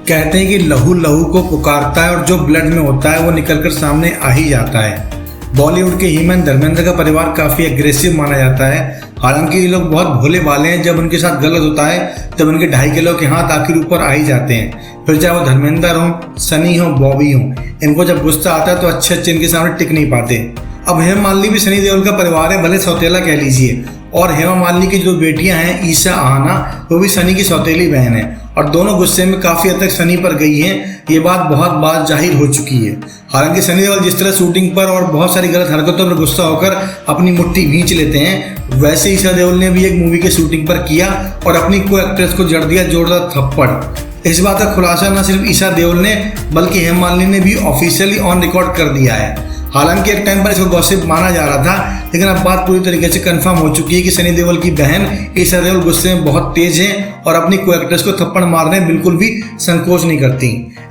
कहते हैं कि लहू लहू को पुकारता है और जो ब्लड में होता है वो निकलकर सामने आ ही जाता है। बॉलीवुड के हीमैन धर्मेंद्र का परिवार काफ़ी एग्रेसिव माना जाता है। हालांकि ये लोग बहुत भोले भाले हैं। जब उनके साथ गलत होता है तब उनके 2.5 किलो के हाथ आखिर ऊपर आ ही जाते हैं। फिर चाहे वो धर्मेंद्र हो, सनी हो, बॉबी हो, इनको जब गुस्सा आता है तो अच्छे इनके सामने टिक नहीं पाते। अब हेमा मालिनी भी सनी देओल का परिवार है, भले सौतेला कह लीजिए। और हेमा मालिनी की जो बेटियां हैं ईशा आहना, वो भी सनी की सौतेली बहन है और दोनों गुस्से में काफ़ी हद तक सनी पर गई हैं। ये बात बहुत बार जाहिर हो चुकी है। हालांकि सनी देओल जिस तरह शूटिंग पर और बहुत सारी गलत हरकतों पर गुस्सा होकर अपनी मुट्ठी भींच लेते हैं, वैसे ईशा देओल ने भी एक मूवी के शूटिंग पर किया और अपनी को एक्ट्रेस को जड़ दिया जोरदार थप्पड़। इस बात का खुलासा न सिर्फ ईशा देओल ने बल्कि हेमा मालिनी ने भी ऑफिशियली ऑन रिकॉर्ड कर दिया है। हालांकि एक टाइम पर इसको गॉसिप माना जा रहा था, लेकिन अब बात पूरी तरीके से कंफर्म हो चुकी है कि सनी देओल की बहन ईशा देओल गुस्से में बहुत तेज है और अपनी को एक्ट्रेस को थप्पड़ मारने बिल्कुल भी संकोच नहीं करती।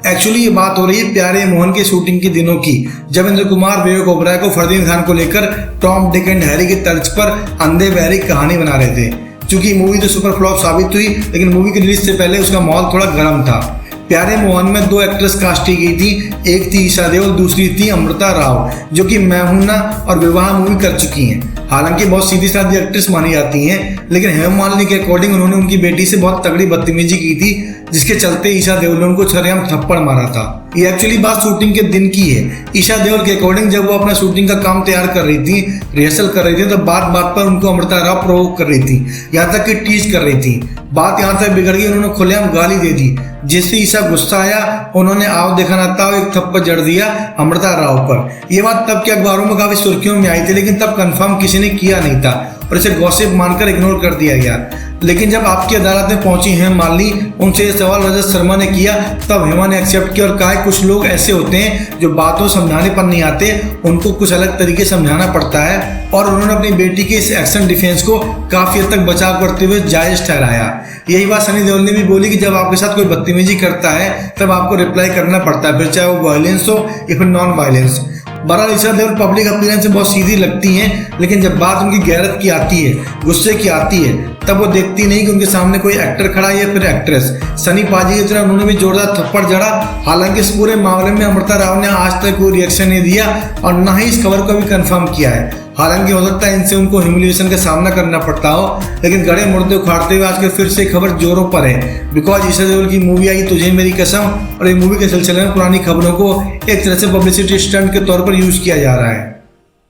एक्चुअली ये बात हो रही है प्यारे मोहन की शूटिंग के दिनों की, जब इंद्र कुमार विवेक ओबराय को फरदीन खान को लेकर टॉम, डिक एंड हैरी की तर्ज पर अंधे बहरी कहानी बना रहे थे। चूंकि मूवी तो सुपर फ्लॉप साबित हुई, लेकिन मूवी की रिलीज से पहले उसका माहौल थोड़ा गर्म था। प्यारे मोहन में 2 एक्ट्रेस कास्ट की गई थी, एक थी ईशा देओल, दूसरी थी अमृता राव, जो कि मैं हूं ना और विवाह मूवी कर चुकी हैं। हालांकि बहुत सीधी सादी एक्ट्रेस मानी जाती हैं, लेकिन हेमा मालिनी के अकॉर्डिंग उन्होंने उनकी बेटी से बहुत तगड़ी बदतमीजी की थी, जिसके चलते ईशा देओल ने उनको छरेआम थप्पड़ मारा था। ये एक्चुअली बात शूटिंग के दिन की है। ईशा देओल के अकॉर्डिंग जब वो अपना शूटिंग का काम तैयार कर रही थी, रिहर्सल कर रही थी, तो बात बात पर उनको अमृता राव प्रोवोक कर रही थी, यहाँ तक कि टीज कर रही थी। बात यहाँ तक बिगड़ गई, उन्होंने खुलेआम गाली दे दी, जिससे ईशा गुस्सा आया। उन्होंने आओ देखा ना था एक थप्पड़ जड़ दिया अमृता राव पर। यह बात तब के अखबारों में काफी सुर्खियों में आई थी, लेकिन तब कंफर्म किसी ने किया नहीं था और इसे गॉसिप मानकर इग्नोर कर दिया गया। लेकिन जब आपकी अदालत में पहुंची हेमा मालिनी, उनसे ये सवाल रजत शर्मा ने किया, तब हेमा ने एक्सेप्ट किया और कहा कुछ लोग ऐसे होते हैं जो बातों समझाने पर नहीं आते, उनको कुछ अलग तरीके समझाना पड़ता है। और उन्होंने अपनी बेटी के इस एक्शन डिफेंस को काफी हद तक बचाव करते हुए जायज ठहराया। यही बात सनी देओल ने भी बोली कि जब आपके साथ कोई बदतमीजी करता है तब आपको रिप्लाई करना पड़ता है, फिर चाहे वो वायलेंस हो या फिर नॉन वायलेंस। बहरहाल ईशा देओल पब्लिक अपीयरेंस से बहुत सीधी लगती हैं, लेकिन जब बात उनकी गैरत की आती है, गुस्से की आती है, तब वो देखती नहीं कि उनके सामने कोई एक्टर खड़ा है या फिर एक्ट्रेस। सनी पाजी की तरह उन्होंने भी जोरदार थप्पड़ जड़ा। हालांकि इस पूरे मामले में अमृता राव ने आज तक कोई रिएक्शन नहीं दिया और न ही इस खबर को भी कंफर्म किया है। हालांकि हो सकता है इनसे उनको ह्यूमिलिएशन का सामना करना पड़ता हो, लेकिन गड़े मुर्दे उखाड़ते हुए आजकल फिर से खबर जोरों पर है। बिकॉज ईशा देओल की मूवी आई तुझे मेरी कसम, और ये मूवी के सिलसिले में पुरानी खबरों को एक तरह से पब्लिसिटी स्टंट के तौर पर यूज किया जा रहा है।